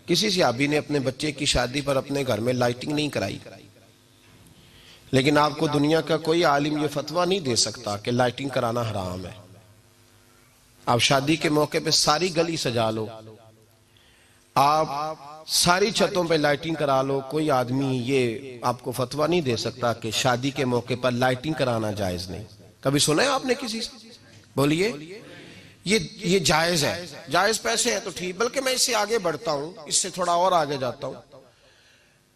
کسی صحابی نے اپنے بچے کی شادی پر اپنے گھر میں لائٹنگ نہیں کرائی، لیکن آپ کو دنیا کا کوئی عالم یہ فتویٰ نہیں دے سکتا کہ لائٹنگ کرانا حرام ہے۔ آپ شادی کے موقع پہ ساری گلی سجا لو، آپ ساری چھتوں پہ لائٹنگ کرا لو، کوئی آدمی یہ آپ کو فتویٰ نہیں دے سکتا کہ شادی کے موقع پر لائٹنگ کرانا جائز نہیں۔ کبھی سنا ہے آپ نے کسی سے؟ بولیے، یہ جائز ہے، جائز پیسے ہیں تو ٹھیک، بلکہ میں اس سے آگے بڑھتا ہوں، اس سے تھوڑا اور آگے جاتا ہوں۔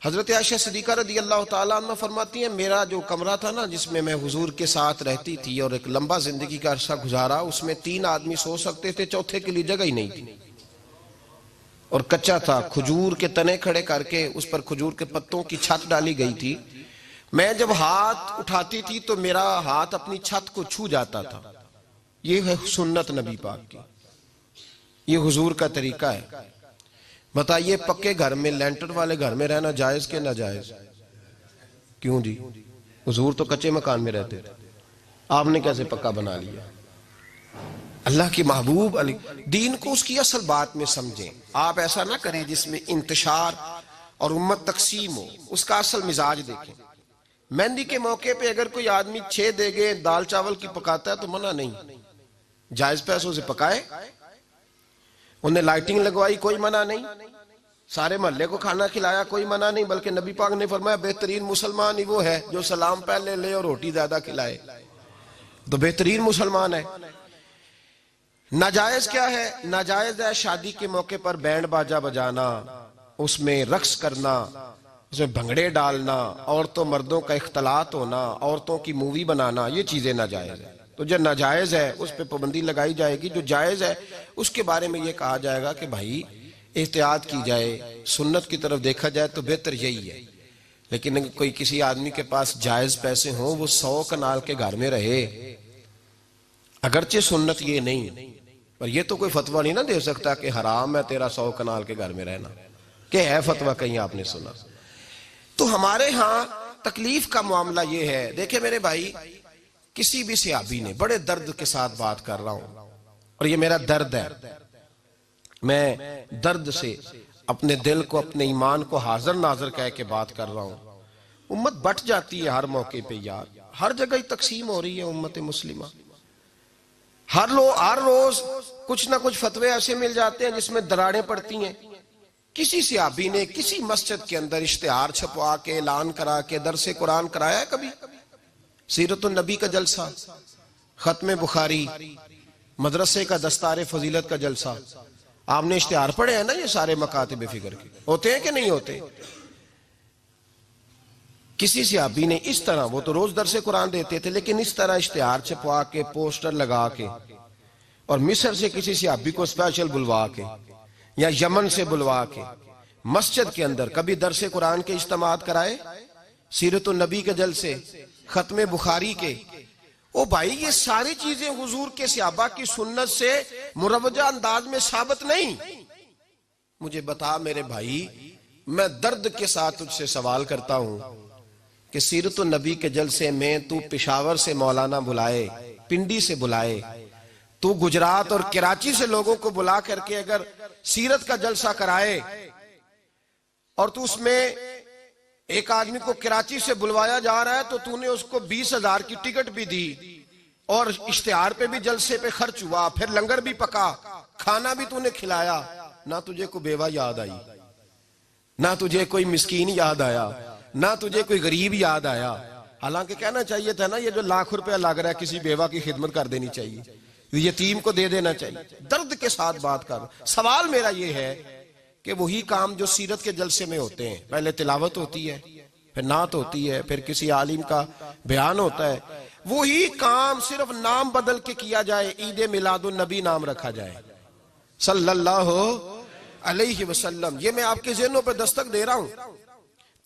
حضرت عائشہ صدیقہ رضی اللہ تعالیٰ عنہ فرماتی ہیں میرا جو کمرہ تھا نا جس میں میں حضور کے ساتھ رہتی تھی اور ایک لمبا زندگی کا عرصہ گزارا، اس میں 3 آدمی سو سکتے تھے، چوتھے کے لیے جگہ ہی نہیں تھی، اور کچا تھا، کھجور کے تنے کھڑے کر کے اس پر کھجور کے پتوں کی چھت ڈالی گئی تھی۔ میں جب ہاتھ اٹھاتی تھی تو میرا ہاتھ اپنی چھت کو چھو جاتا تھا۔ یہ ہے سنت نبی پاک کی، یہ حضور کا طریقہ ہے۔ بتائیے پکے گھر میں، لینٹر والے گھر میں رہنا جائز کہ ناجائز؟ کیوں جی؟ حضور تو کچے مکان میں رہتے تھے، آپ نے کیسے پکا بنا لیا؟ اللہ کی محبوب علی دین کو اس کی اصل بات میں سمجھیں۔ آپ ایسا نہ کریں جس میں انتشار اور امت تقسیم ہو، اس کا اصل مزاج دیکھیں۔ مہندی کے موقع پہ اگر کوئی آدمی 6 دیگیں دال چاول کی پکاتا ہے تو منع نہیں، جائز پیسوں سے پکائے۔ انہیں لائٹنگ لگوائی، کوئی منع نہیں، سارے محلے کو کھانا کھلایا، کوئی منع نہیں، بلکہ نبی پاک نے فرمایا بہترین مسلمان ہی وہ ہے جو سلام پہلے لے اور روٹی زیادہ کھلائے، تو بہترین مسلمان ہے۔ ناجائز کیا ہے؟ ناجائز ہے شادی کے موقع پر بینڈ باجا بجانا، اس میں رقص کرنا، اس میں بھنگڑے ڈالنا، عورتوں مردوں کا اختلاط ہونا، عورتوں کی مووی بنانا، یہ چیزیں ناجائز ہیں۔ تو جو ناجائز ہے اس پہ پابندی لگائی جائے گی، جو جائز ہے اس کے بارے میں یہ کہا جائے گا کہ بھائی احتیاط کی جائے، سنت کی طرف دیکھا جائے تو بہتر یہی ہے۔ لیکن اگر کوئی کسی آدمی کے پاس جائز پیسے ہوں، وہ 100 کنال کے گھر میں رہے، اگرچہ سنت یہ نہیں، پر یہ تو کوئی فتویٰ نہیں نہ دے سکتا کہ حرام ہے تیرا 100 کنال کے گھر میں رہنا، کہ ہے فتویٰ کہیں آپ نے سنا؟ تو ہمارے ہاں تکلیف کا معاملہ یہ ہے۔ دیکھیں میرے بھائی، کسی بھی صحابی نے، بڑے درد کے ساتھ بات کر رہا ہوں اور یہ میرا درد ہے، میں درد سے اپنے دل کو، اپنے ایمان کو حاضر ناظر کہہ کے بات کر رہا ہوں۔ امت بٹ جاتی ہے ہر موقع پہ یار، ہر جگہ ہی تقسیم ہو رہی ہے امت مسلمہ، ہر روز کچھ نہ کچھ فتوے ایسے مل جاتے ہیں جس میں دراڑیں پڑتی ہیں۔ کسی صحابی نے کسی مسجد کے اندر اشتہار چھپوا کے، اعلان کرا کے درس قرآن کرایا ہے کبھی؟ سیرت النبی کا جلسہ، ختم بخاری، مدرسے کا دستار فضیلت کا جلسہ، آپ نے اشتہار پڑھے ہیں نا یہ سارے مکاتب فکر کے، ہوتے ہیں کہ نہیں ہوتے؟ کسی صحابی نے اس طرح، وہ تو روز درس قرآن دیتے تھے، لیکن اس طرح اشتہار چھپوا کے، پوسٹر لگا کے، اور مصر سے کسی صحابی کو اسپیشل بلوا کے یا یمن سے بلوا کے مسجد کے اندر کبھی درس قرآن کے اجتماعات کرائے، سیرت النبی کے جلسے، ختم بخاری کے؟ او بھائی یہ ساری چیزیں حضور کے صحابہ کی سنت سے مروجہ انداز میں ثابت نہیں۔ مجھے بتا میرے بھائی، میں درد کے ساتھ تجھ سے سوال کرتا ہوں کہ سیرت النبی کے جلسے میں تو پشاور سے مولانا بلائے، پنڈی سے بلائے، تو گجرات اور کراچی سے لوگوں کو بلا کر کے اگر سیرت کا جلسہ کرائے، اور تو اس میں ایک آدمی کو کراچی سے بلوایا جا رہا ہے تو تو نے اس کو 20,000 کی ٹکٹ بھی دی، اور اشتہار پہ بھی جلسے پہ خرچ ہوا، پھر لنگر بھی پکا، کھانا بھی تو نے کھلایا، نہ تجھے کوئی بیوہ یاد آئی، نہ تجھے کوئی مسکین یاد آیا، نہ تجھے کوئی غریب یاد آیا؟ حالانکہ کہنا چاہیے تھا نا یہ جو ₹1,00,000 لگ رہا ہے کسی بیوہ کی خدمت کر دینی چاہیے، یتیم کو دے دینا چاہیے۔ درد کے ساتھ بات کر، سوال میرا یہ ہے کہ وہی کام جو سیرت کے جلسے میں ہوتے ہیں، پہلے تلاوت ہوتی ہے، پھر نعت ہوتی ہے، پھر کسی عالم کا بیان ہوتا ہے، وہی کام صرف نام بدل کے کیا جائے، عید میلاد النبی نام رکھا جائے صلی اللہ علیہ وسلم۔ یہ میں آپ کے ذہنوں پہ دستک دے رہا ہوں،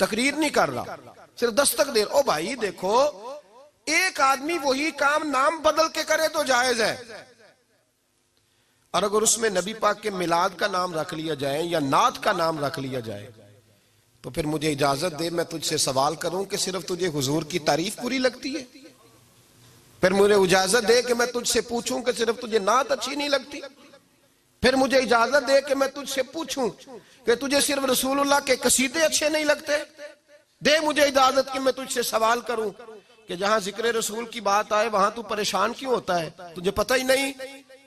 تقریر نہیں کر رہا، صرف دستک دے رہا۔ او بھائی دیکھو، ایک آدمی وہی کام نام بدل کے کرے تو جائز ہے، اور اگر اس میں نبی پاک کے میلاد کا نام رکھ لیا جائے یا نعت کا نام رکھ لیا جائے تو پھر مجھے اجازت دے میں تجھ سے سوال کروں کہ صرف تجھے حضور کی تعریف پوری لگتی ہے؟ پھر مجھے اجازت دے کہ میں تجھ سے پوچھوں کہ صرف تجھے نعت اچھی نہیں لگتی؟ پھر مجھے اجازت دے کہ میں تجھ سے پوچھوں کہ تجھے صرف رسول اللہ کے قصیدے اچھے نہیں لگتے؟ دے مجھے اجازت کہ میں تجھ سے سوال کروں کہ جہاں ذکر رسول کی بات آئے وہاں تو پریشان کیوں ہوتا ہے؟ تجھے پتہ ہی نہیں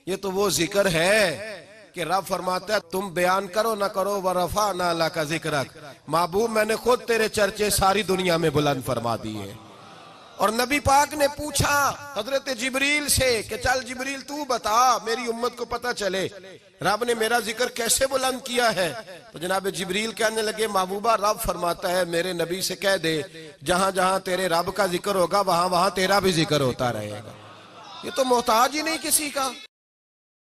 یہ تو وہ ذکر ہے کہ رب فرماتا ہے تم بیان کرو نہ کرو وَرَفَعْنَا لَكَ ذِكْرَكَ، محبوب میں نے خود تیرے چرچے ساری دنیا میں بلند فرما دیے۔ اور نبی پاک نے پوچھا حضرت جبریل سے کہ چل جبریل تو بتا میری امت کو پتہ چلے رب نے میرا ذکر کیسے بلند کیا ہے۔ تو جناب جبریل کہنے لگے محبوبہ رب فرماتا ہے میرے نبی سے کہہ دے جہاں جہاں تیرے رب کا ذکر ہوگا وہاں وہاں تیرا بھی ذکر ہوتا رہے گا۔ یہ تو محتاج ہی نہیں کسی کا۔